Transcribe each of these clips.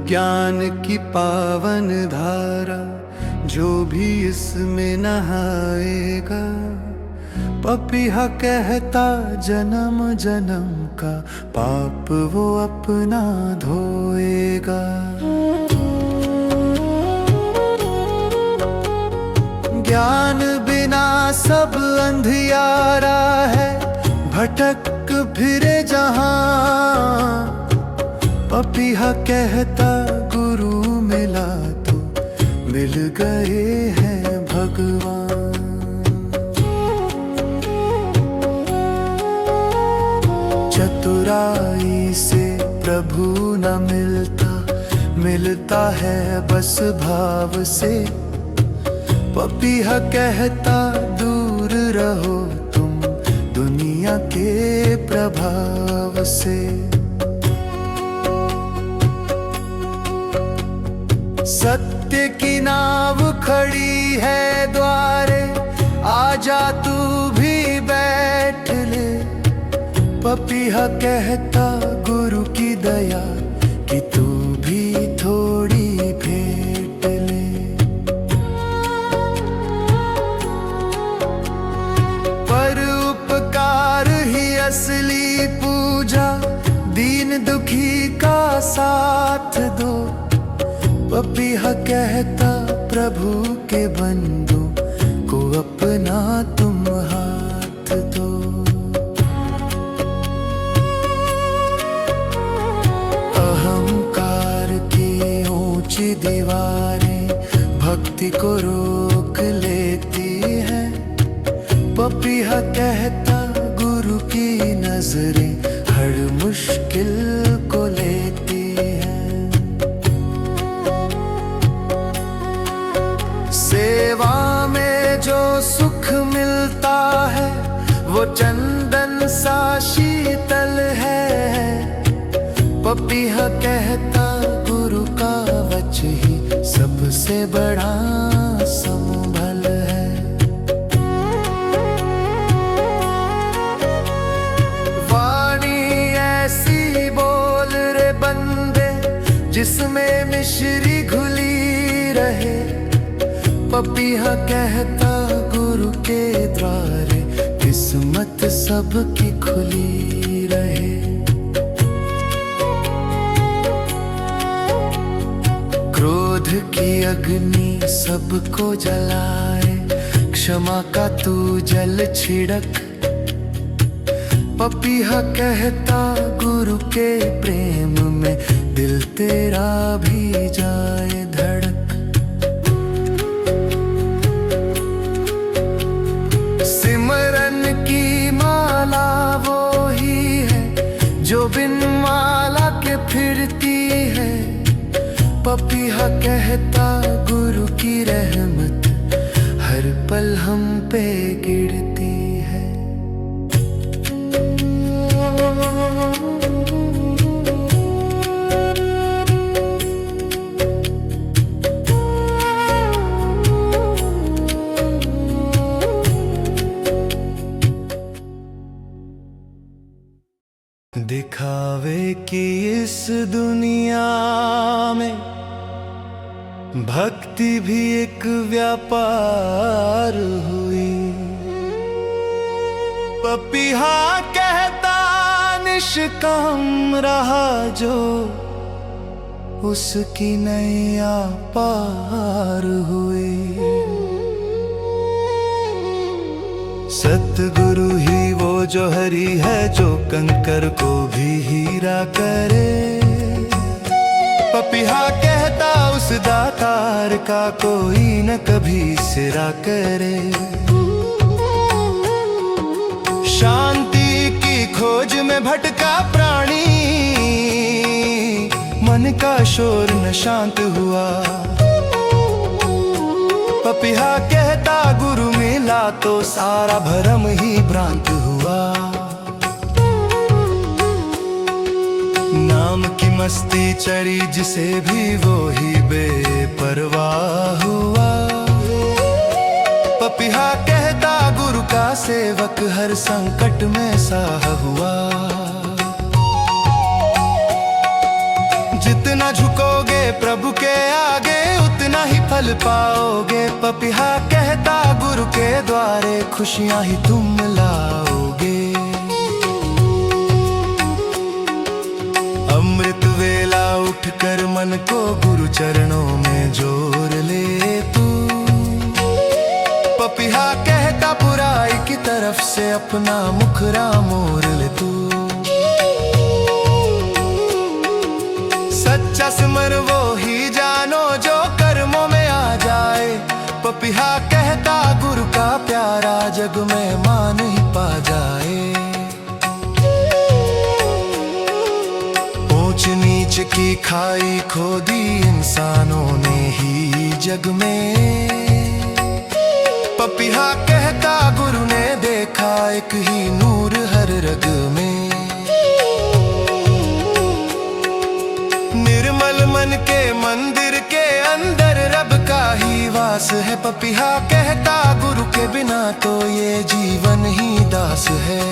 ज्ञान की पावन धारा जो भी इसमें नहाएगा, पपीहा कहता जन्म जन्म का पाप वो अपना धोएगा। ज्ञान बिना सब अंधियारा है, भटक फिरे जहां। पपीहा कहता गुरु मिला तो मिल गए हैं भगवान। चतुराई से प्रभु न मिलता, मिलता है बस भाव से। पपीहा कहता दूर रहो तुम दुनिया के प्रभाव से। सत्य की नाव खड़ी है द्वारे, आजा तू भी बैठ ले। पपीहा कहता गुरु की दया कि तू भी थोड़ी भेंट ले। पर उपकार ही असली पूजा, दीन दुखी का साथ दो। पपीहा कहता प्रभु के बंधु को अपना तुम हाथ दो। अहंकार की ऊंची दीवारें भक्ति को रोक लेती हैं। पपीहा कहता गुरु की नजरें हर मुश्किल को लेती हैं। सेवा में जो सुख मिलता है वो चंदन सा शीतल है। पपीहा कहता गुरु का वच ही सबसे बड़ा संभल है। वाणी ऐसी बोल रे बंदे जिसमें मिश्री घुली रहे। पपीहा कहता गुरु के द्वारे किस्मत सबकी खुली रहे। क्रोध की अग्नि सबको जलाए, क्षमा का तू जल छिड़क। पपीहा कहता गुरु के प्रेम में दिल तेरा भी जाए धड़क। सिमरन की माला वो ही है जो बिन माला के फिरती है। पपीहा कहता गुरु की रहमत हर पल हम पे गिरती है। दिखावे की इस दुनिया में भक्ति भी एक व्यापार हुई। पपीहा कहता निष्काम रहा जो उसकी नैया पार हुई। सतगुरु ही वो जो हरि है जो कंकर को भी हीरा करे। पपीहा कहता उस दातार का कोई न कभी सिरा करे। शांति की खोज में भटका प्राणी, मन का शोर न शांत हुआ। पपीहा कहता गुरु मिला तो सारा भरम ही भ्रांत हुआ। नाम की मस्ती चढ़ी जिसे भी वो ही बेपरवाह हुआ। पपीहा कहता गुरु का सेवक हर संकट में साह हुआ। जितना झुकोगे प्रभु के आगे उतना ही फल पाओगे। पपीहा कहता गुरु के द्वारे खुशियां ही तुम लाओगे। अमृत वेला उठकर मन को गुरु चरणों में जोड़ ले तू। पपीहा कहता बुराई की तरफ से अपना मुखरा मोड़ ले तू। सच्चा सिमर वो ही जानो जो कर्मों में आ जाए। पपीहा कहता गुरु का प्यारा जग में मान ही पा जाए। ऊंच नीच की खाई खोदी इंसानों ने ही जग में। पपीहा कहता गुरु ने देखा एक ही नूर हर रग में। निर्मल मन के मंदिर के अंदर रब का ही वास है। पपीहा कहता गुरु के बिना तो ये जीवन ही दास है।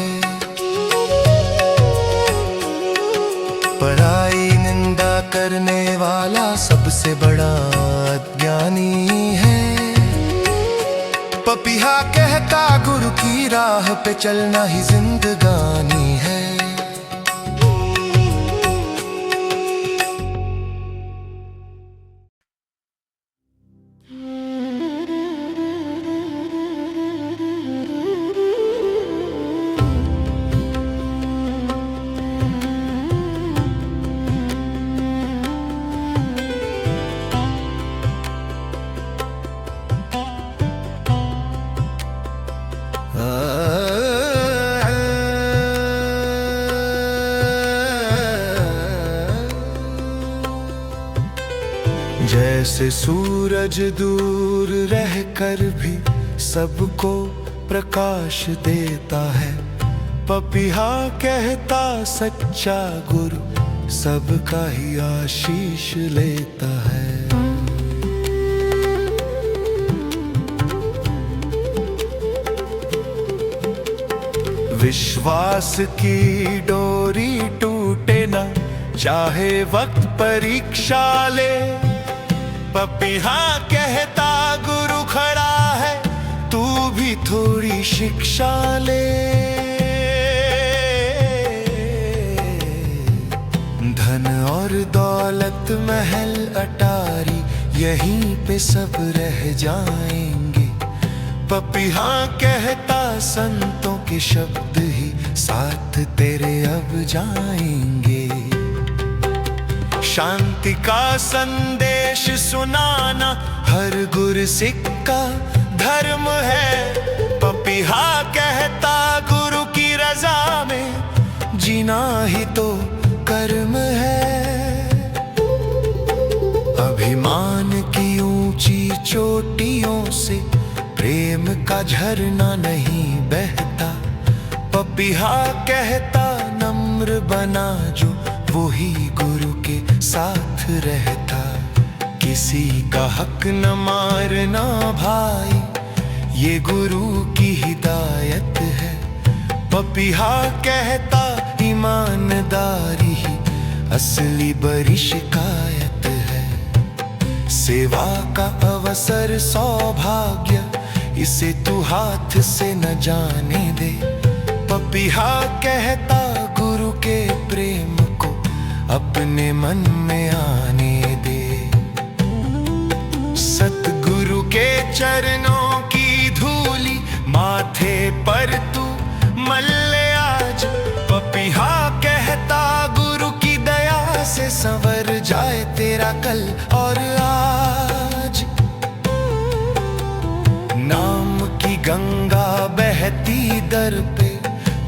पराई निंदा करने वाला सबसे बड़ा अज्ञानी है। पपीहा कहता गुरु की राह पे चलना ही जिंदगानी है। जैसे सूरज दूर रहकर भी सबको प्रकाश देता है। पपीहा कहता सच्चा गुरु सबका ही आशीष लेता है। विश्वास की डोरी टूटे ना चाहे वक्त परीक्षा ले। पपीहा कहता गुरु खड़ा है तू भी थोड़ी शिक्षा ले। धन और दौलत महल अटारी यहीं पे सब रह जाएंगे। पपीहा कहता संतों के शब्द ही साथ तेरे अब जाएंगे। शांति का संदेश सुनाना हर गुरसिक का धर्म है। पपीहा कहता गुरु की रजा में जीना ही तो कर्म है। अभिमान की ऊंची चोटियों से प्रेम का झरना नहीं बहता। पपीहा कहता नम्र बना जो वो ही गुरु के साथ रहता। किसी का हक न मारना भाई ये गुरु की हिदायत है। पपीहा कहता ईमानदारी ही असली बड़ी शिकायत है। सेवा का अवसर सौभाग्य इसे तू हाथ से न जाने दे। पपीहा कहता गुरु के प्रेम को अपने मन में आने दे। सतगुरु के चरणों की धूली माथे पर तू मल ले आज। पपीहा कहता गुरु की दया से संवर जाए तेरा कल और आज। नाम की गंगा बहती दर पे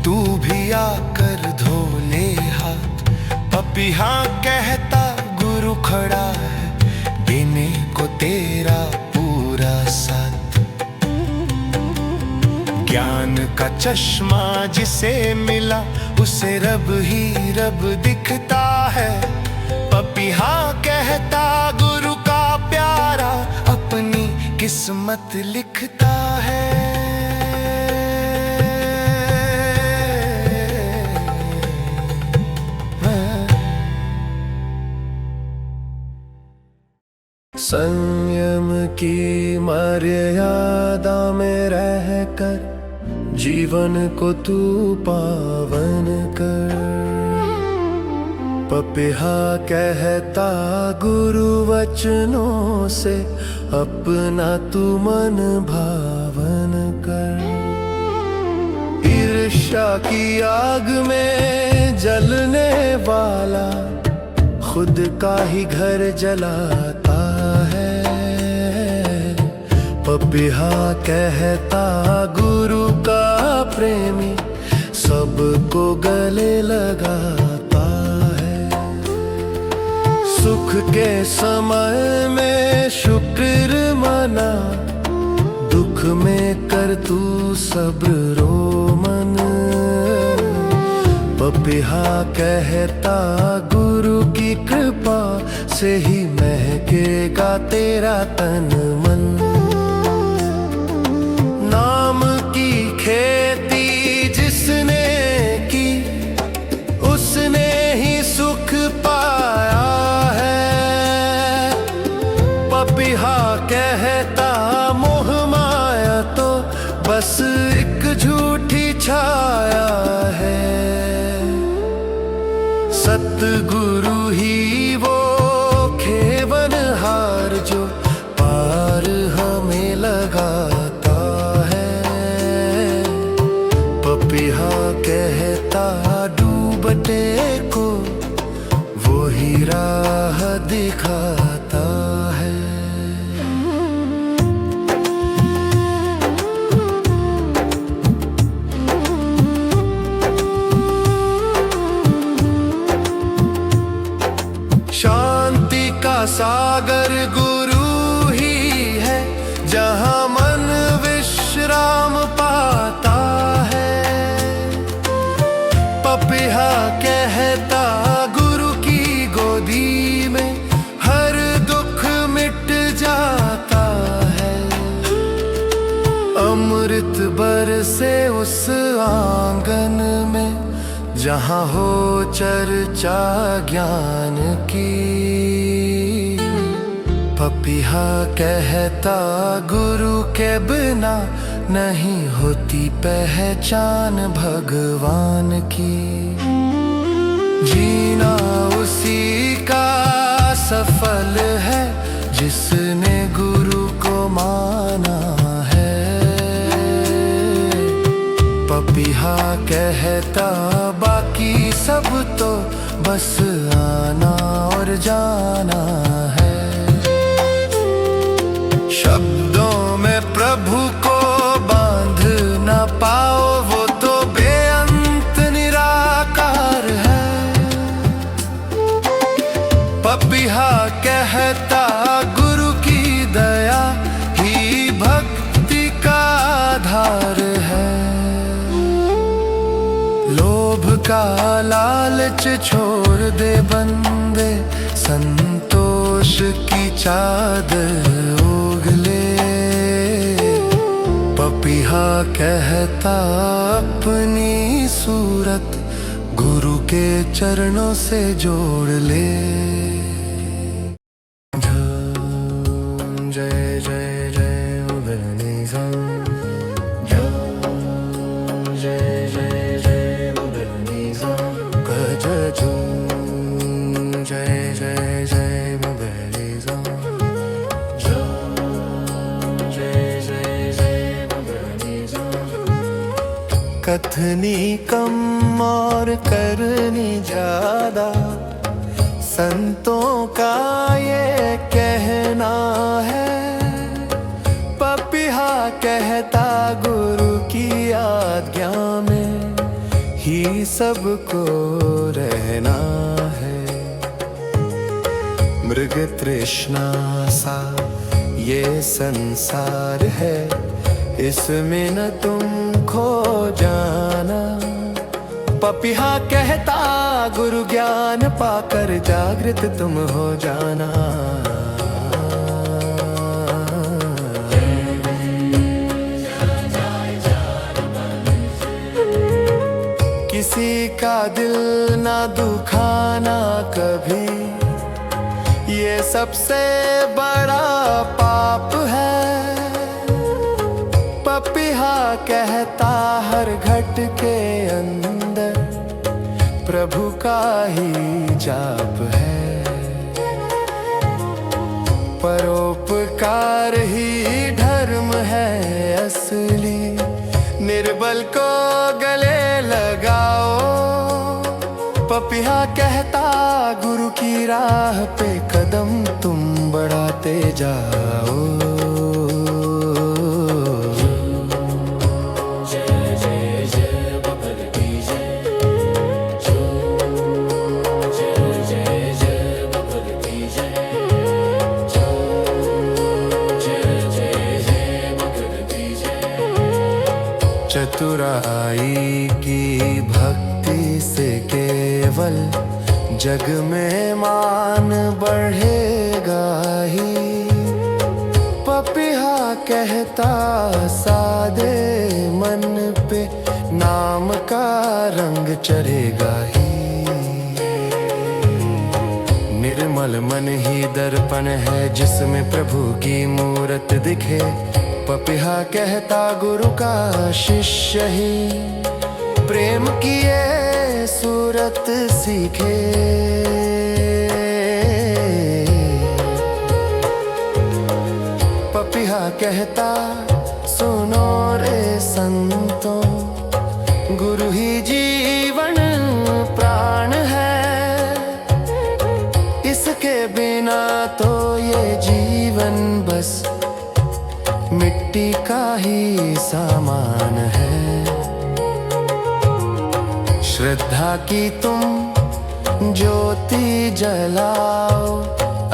तू भी आकर धो ले हाथ। पपीहा कहता गुरु खड़ा है देने को तेरा पूरा साथ। ज्ञान का चश्मा जिसे मिला उसे रब ही रब दिखता है। पपीहा कहता गुरु का प्यारा अपनी किस्मत लिखता है। संयम की मर्यादा में रहकर जीवन को तू पावन कर। पपिहा कहता गुरु वचनों से अपना तू मन भावन कर। ईर्ष्या की आग में जलने वाला खुद का ही घर जलाता है। पपिहा कहता गुरु का प्रेमी सबको गले लगाता है। सुख के समय में शुक्र मना, दुख में कर तू सब्र रो मन। पपिहा कहता गुरु की कृपा से ही महकेगा तेरा तन मन। नाम की खेती जिसने की उसने ही सुख पाया है। पपिहा कहता मोह माया तो बस एक झूठी छाया है। सतगुरु ही वो खेवनहार जो पार हमें लगाता है। पपिहा कहता डूबते को वो ही राह दिखाता है। शांति का सागर गुरु ही है, जहाँ मन विश्राम पाता है। पपिहा कहता गुरु की गोदी में हर दुख मिट जाता है। अमृत बरसे उस आंगन में जहाँ हो चर्चा ज्ञान की। पपिहा कहता गुरु के बिना नहीं होती पहचान भगवान की। जीना उसी का सफल है जिसने गुरु को माना है। पपिहा कहता बाकी सब तो बस आना और जाना है। शब्दों में प्रभु को बांध ना पाओ वो तो बेअंत निराकार है। पपिहा कहता गुरु की दया ही भक्ति का आधार है। लोभ का लालच छोड़ दे बंदे, संतोष की चादर ओढ़ ले। पपिहा कहता अपनी सूरत गुरु के चरणों से जोड़ ले। जय जय जय उदयनी सा, जय जय जय उदयनी सा, गज जय जय जय उदयनी सा, जय जय जय उदयनी सा। कथनी कम और करनी ज्यादा, संतों का ये कहना है। पपिहा कहता गुरु की आज्ञा में ही सबको रहना है। मृग तृष्णा सा ये संसार है, इसमें न तुम खो जाना। पपिहा कहता गुरु ज्ञान पाकर जागृत तुम हो जाना। किसी का दिल ना दुखाना कभी, ये सबसे बड़ा पाप है। पपीहा कहता हर घट के अंदर प्रभु का ही जाप है। परोपकार ही धर्म है असली, निर्बल को गले लगाओ। पपीहा कहता गुरु की राह पे कदम तुम बढ़ाते जाओ। चतुराई की भक्ति से केवल जग में मान बढ़ेगा ही। पपीहा कहता सादे मन पे नाम का रंग चढ़ेगा ही। निर्मल मन ही दर्पण है जिसमें प्रभु की मूरत दिखे। पपीहा कहता गुरु का शिष्य ही प्रेम की ये सूरत सीखे। पपीहा कहता सुनो रे संतों, गुरु ही जीवन प्राण है। इसके बिना तो ये जीवन बस मिट्टी का ही सामान है। श्रद्धा की तुम ज्योति जलाओ,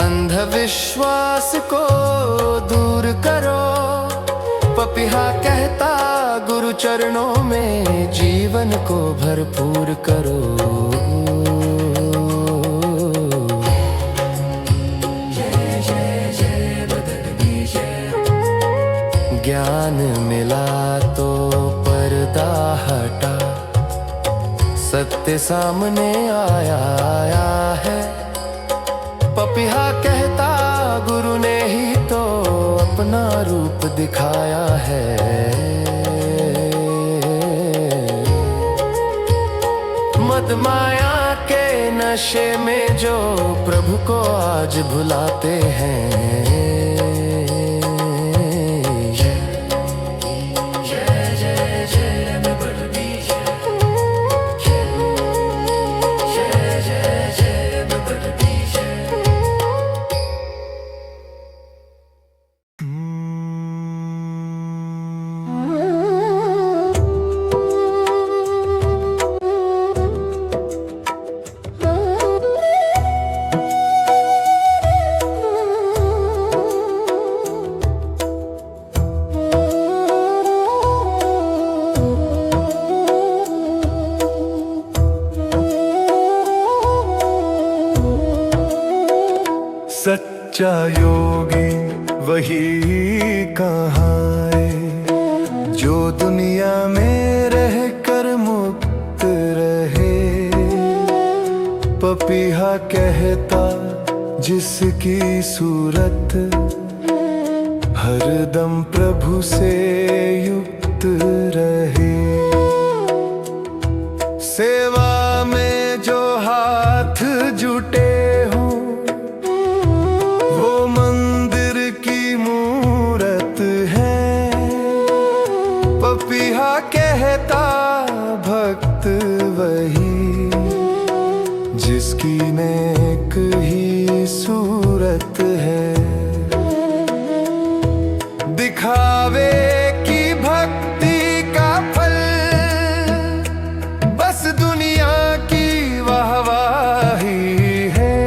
अंधविश्वास को दूर करो। पपीहा कहता गुरु चरणों में जीवन को भरपूर करो। ज्ञान मिला तो पर्दा हटा, सत्य सामने आया है। पपीहा कहता गुरु ने ही तो अपना रूप दिखाया है। मद माया के नशे में जो प्रभु को आज भुलाते हैं। सच्चा योगी वही कहाए जो दुनिया में रह कर मुक्त रहे। पपीहा कहता जिसकी सूरत हरदम प्रभु से युक्त रहे। सेवा में जो हाथ जुटे पपीहा कहता भक्त वही जिसकी नेक ही सूरत है। दिखावे की भक्ति का फल बस दुनिया की वाहवाही है।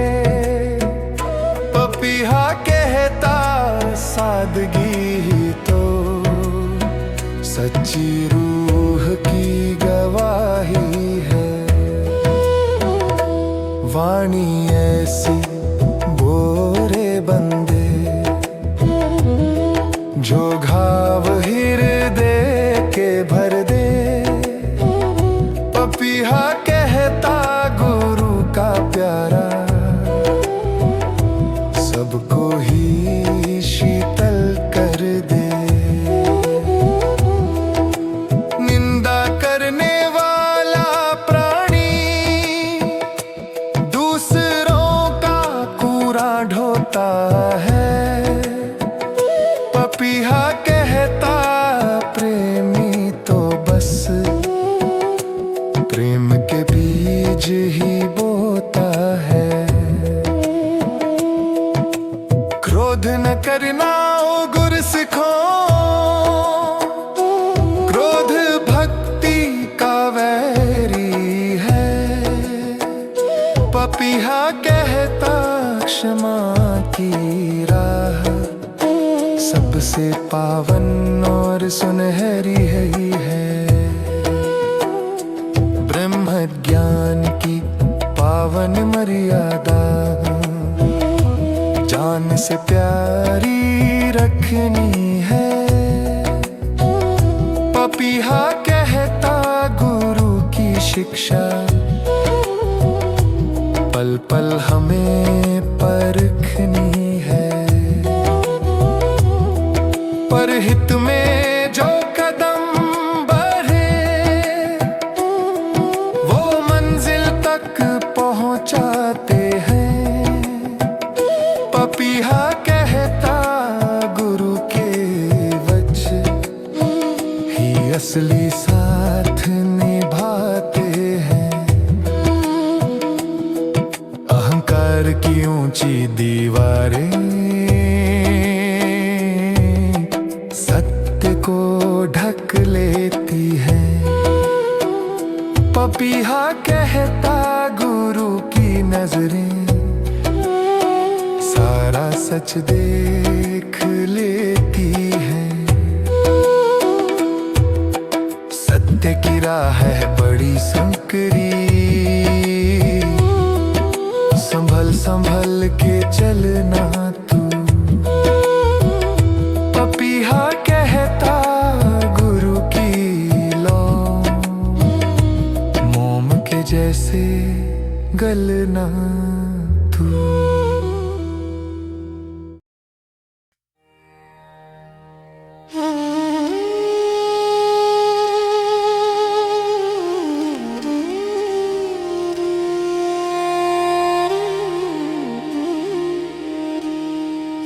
पपीहा कहता सादगी ही तो सच्ची रूह की गवाही है। वाणी ऐसी बोरे बंदे जो घाव हृदय के भर दे। पपीहा कहता गुरु का प्यारा के बीज ही बोता है। क्रोध न करना ओ गुरसिखों, क्रोध भक्ति का वैरी है। पपीहा कहता क्षमा की राह, सबसे पावन और सुनहरी है। ब्रह्म ज्ञान की पावन मर्यादा, जान से प्यारी रखनी है। पपीहा कहता गुरु की शिक्षा, पल पल हमें परखनी है। परहित में जो कदम बढ़े, वो मंजिल तक पहुंचाते हैं। पपीहा कहता गुरु के वचन ही असली साथ निभाते हैं। अहंकार की ऊंची दीवारें सत्य को ढक लेती है। पपीहा कहता गुरु की नजरें सारा सच देख लेती है। सत्य की राह है बड़ी संकरी, संभल संभल के चलना तू। पपीहा कहता गुरु की लौ, मोम के जैसे गलना तू।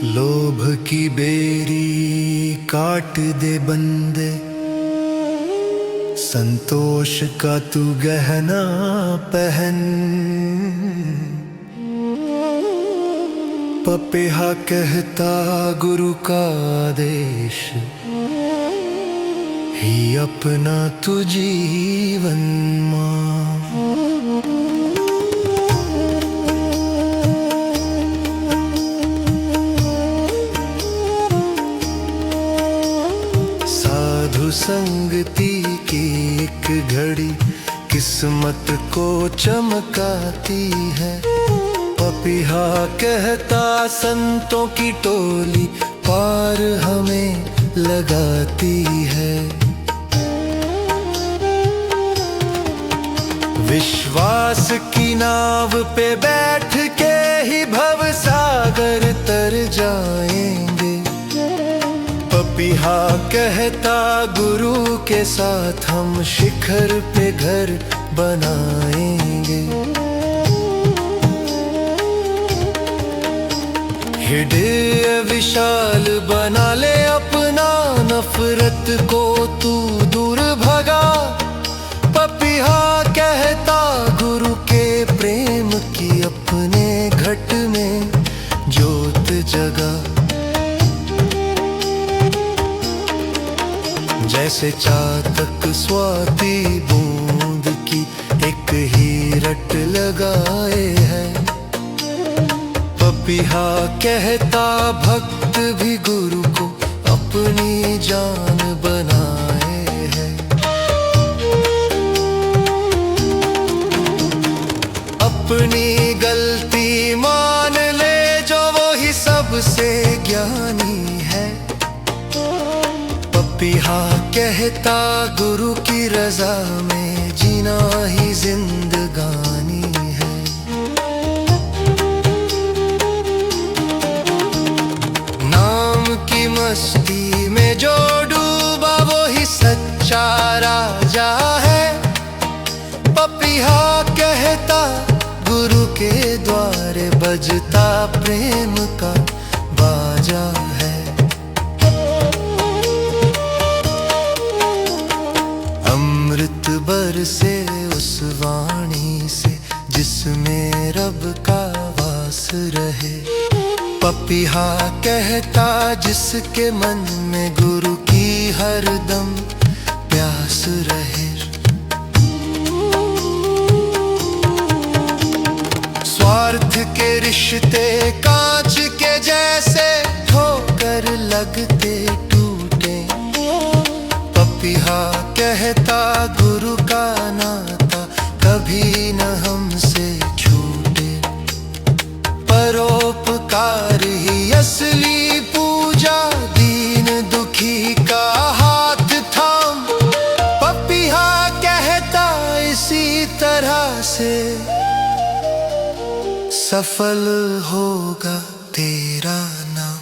लोभ की बेरी काट दे बंदे, संतोष का तू गहना पहन। पपीहा कहता गुरु का आदेश ही अपना तू जीवन मान। साधु संगति की एक घड़ी किस्मत को चमकाती है। पपीहा कहता संतों की टोली पार हमें लगाती है। विश्वास की नाव पे बैठ के ही भव सागर तर जाएंगे। पपीहा कहता गुरु के साथ हम शिखर पे घर बनाएंगे। हृदय विशाल बना ले अपना, नफरत को तू दूर भगा। पपीहा कहता गुरु के प्रेम की अपने घट में ज्योत जगा। जैसे चातक स्वाति बूंद की एक ही रट लगाए है। पपीहा कहता भक्त भी गुरु को अपनी जान बनाए है। अपनी गलती मान ले जो वो ही सबसे ज्ञानी है। पपीहा कहता गुरु की रजा में जीना ही जिंदगानी है। नाम की मस्ती में जो डूबा वो ही सच्चा राजा है। पपीहा कहता गुरु के द्वारे बजता प्रेम का बाजा है। अमृत बरसे उस वाणी से जिसमें रब का वास रहे। पपीहा कहता जिसके मन में गुरु की हरदम प्यास रहे। स्वार्थ के रिश्ते कांच के जैसे ठोकर लगते टूटे। पपीहा कहता गुरु का नाता कभी न हमसे छूटे। परोपकार ही असली पूजा, दीन दुखी का हाथ थाम। पपीहा कहता इसी तरह से सफल होगा तेरा नाम।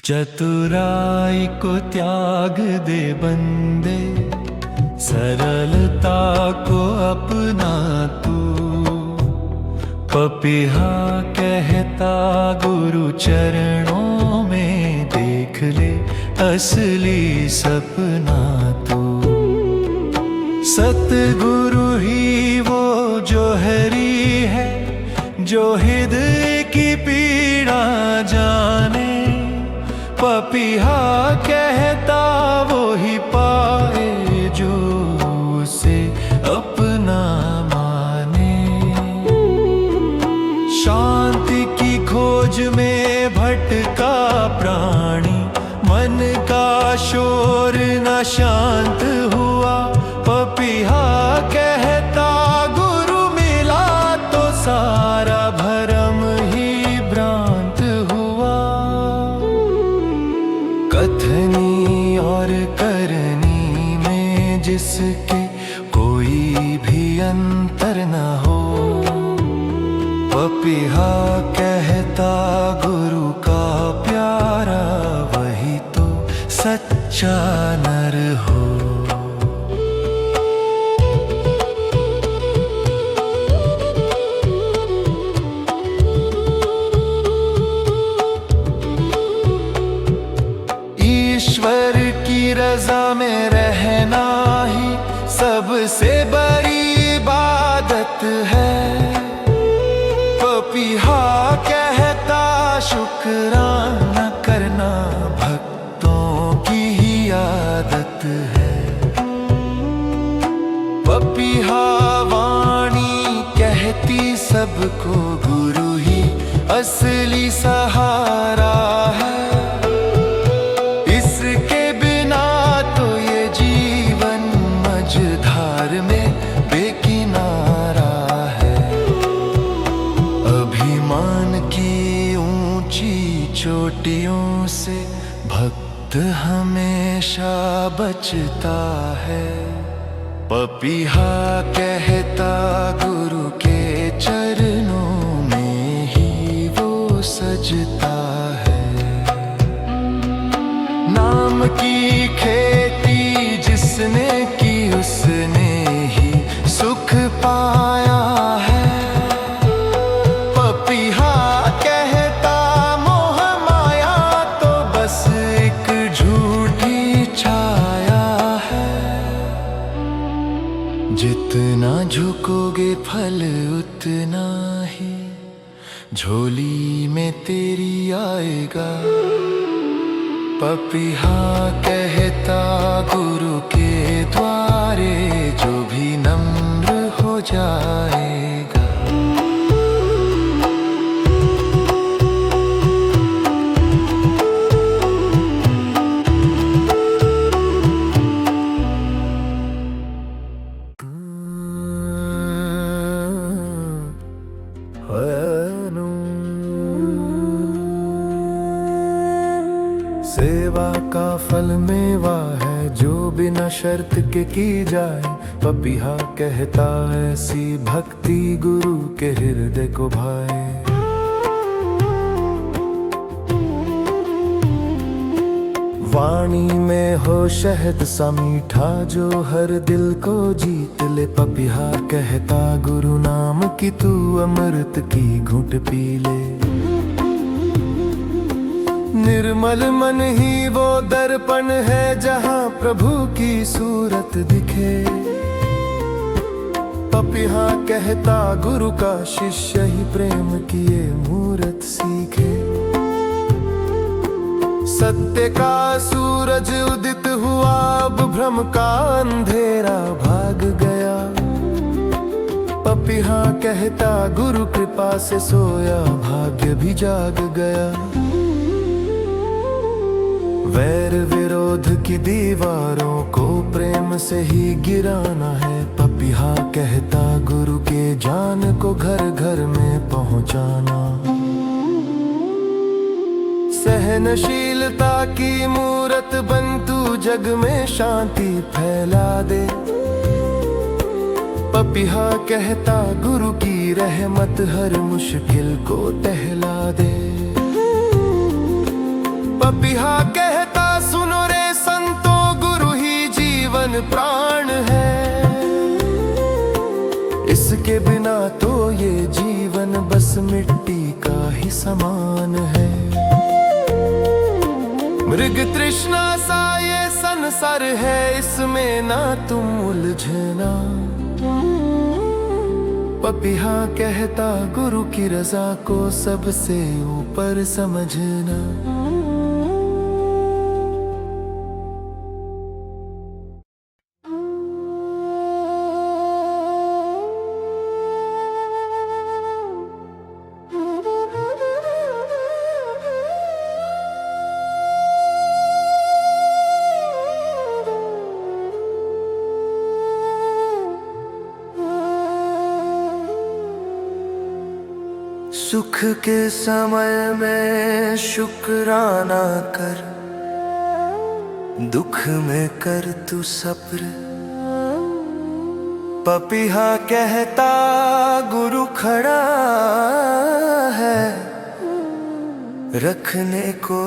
चतुराई को त्याग दे बंदे, सरलता को अपना तू। पपीहा कहता गुरु चरणों में देख ले असली सपना तू। सतगुरु ही वो जोहरी है जो हृदय की पीड़ा जाने। पपीहा कहता वो ही पाए जो उसे अपना माने। शांति की खोज में भटका प्राणी, मन का शोर न शांत हुआ। पपीहा कहता गुरु मिला तो सारा भरम ही भ्रांत हुआ। कथनी और करनी में जिसके कोई भी अंतर न हो। पपीहा कहता गुरु का प्यारा वही तो सच्चा नर हो। ईश्वर की रजा में रहना ही सबसे बड़ी इबादत है। पपीहा कहता शुक्राना करना भक्तों की ही आदत है। पपीहा वाणी कहती सबको गुरु ही असली सहारा है। इसके बिना तो ये जीवन मझधार में बेकिनारा है। अभिमान की ऊंची चोटियों से भक्त हमेशा बचता है। पपीहा कहता गुरु के चरणों में ही वो सजता है। नाम की खेती जिसने की उसने ही सुख पाया है। पपीहा कहता मोह माया तो बस एक झूठी छाया है। जितना झुकोगे फल उतना ही झोली में तेरी आएगा। पपीहा कहता गुरु के द्वारे जो भी नम्र हो जाएगा। सेवा का फल मेवा है जो बिना शर्त के की जाए। पपीहा कहता ऐसी भक्ति गुरु के हृदय को भाए। वाणी में हो शहद सा मीठा जो हर दिल को जीत ले। पपीहा कहता गुरु नाम की तू अमृत की घूंट पी ले। निर्मल मन ही वो दर्पण है जहाँ प्रभु की सूरत दिखे। पपिहा कहता गुरु का शिष्य ही प्रेम किए मूरत सीखे। सत्य का सूरज उदित हुआ, अब भ्रम का अंधेरा भाग गया। पपिहा कहता गुरु कृपा से सोया, भाग्य भी जाग गया। वैर विरोध की दीवारों को प्रेम से ही गिराना है। पपिहा कहता गुरु के ज्ञान को घर घर में पहुंचाना। सहनशीलता की मूरत बन तू जग में शांति फैला दे। पपिहा कहता गुरु की रहमत हर मुश्किल को टहला दे। पपिहा कहता सुनो रे संतों, गुरु ही जीवन प्राण है। इसके बिना तो ये जीवन बस मिट्टी का ही समान है। मृग तृष्णा सा ये संसार है, इसमें ना तुम उलझना। पपिहा कहता गुरु की रजा को सबसे ऊपर समझना। सुख के समय में शुक्राना कर, दुख में कर तू सब्र। पपिहा कहता गुरु खड़ा है, रखने को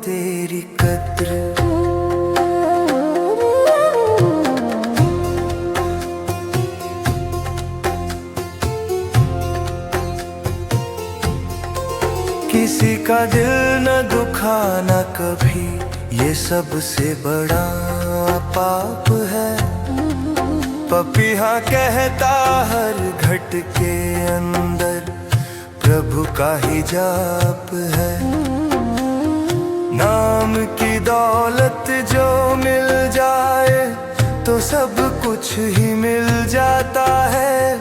तेरी कद्र। किसी का दिल न दुखाना कभी, ये सबसे बड़ा पाप है। पपिहा कहता हर घट के अंदर प्रभु का ही जाप है। नाम की दौलत जो मिल जाए तो सब कुछ ही मिल जाता है।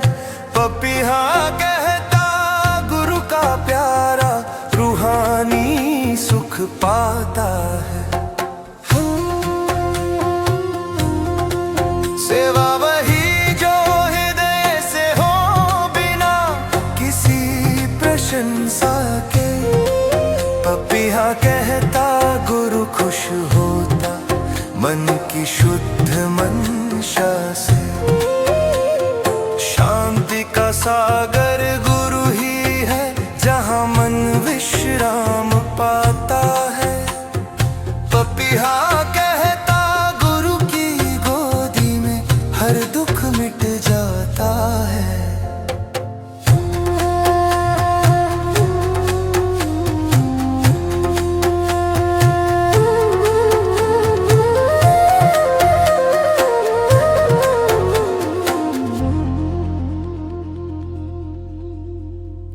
पपिहा कहता गुरु का प्यारा रूहानी सुख पाता है। सेवा वही जो हृदय से हो, बिना किसी प्रशंसा के। पपिहा कहता गुरु खुश होता मन की शुद्ध मंशा से। शांति का सागर गुरु ही है, जहाँ मन विश्राम पाता है। पपिहा कहता गुरु की गोदी में हर दुख मिट जाता है।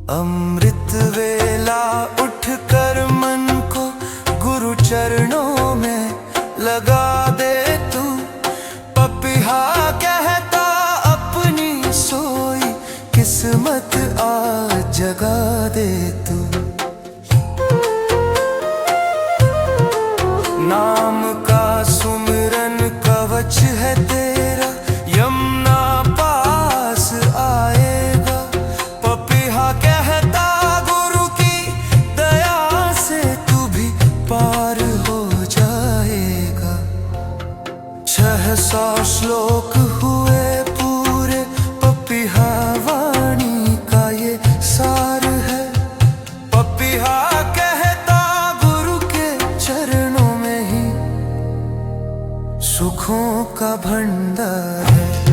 अमृत वेला उठकर मन को गुरु चरणों में लगा दे तू। पपिहा कहता अपनी सोई किस्मत आज जगा दे तू। नाम का सुमिरन कवच है तेरा, यमुना पास आएगा। पपिहा कहता गुरु की दया से तू भी पार हो जाएगा। 600 श्लोक हुए पूरे, पपिहा वाणी का ये सार है। पपिहा कहता गुरु के चरणों में ही सुखों का भंडार है।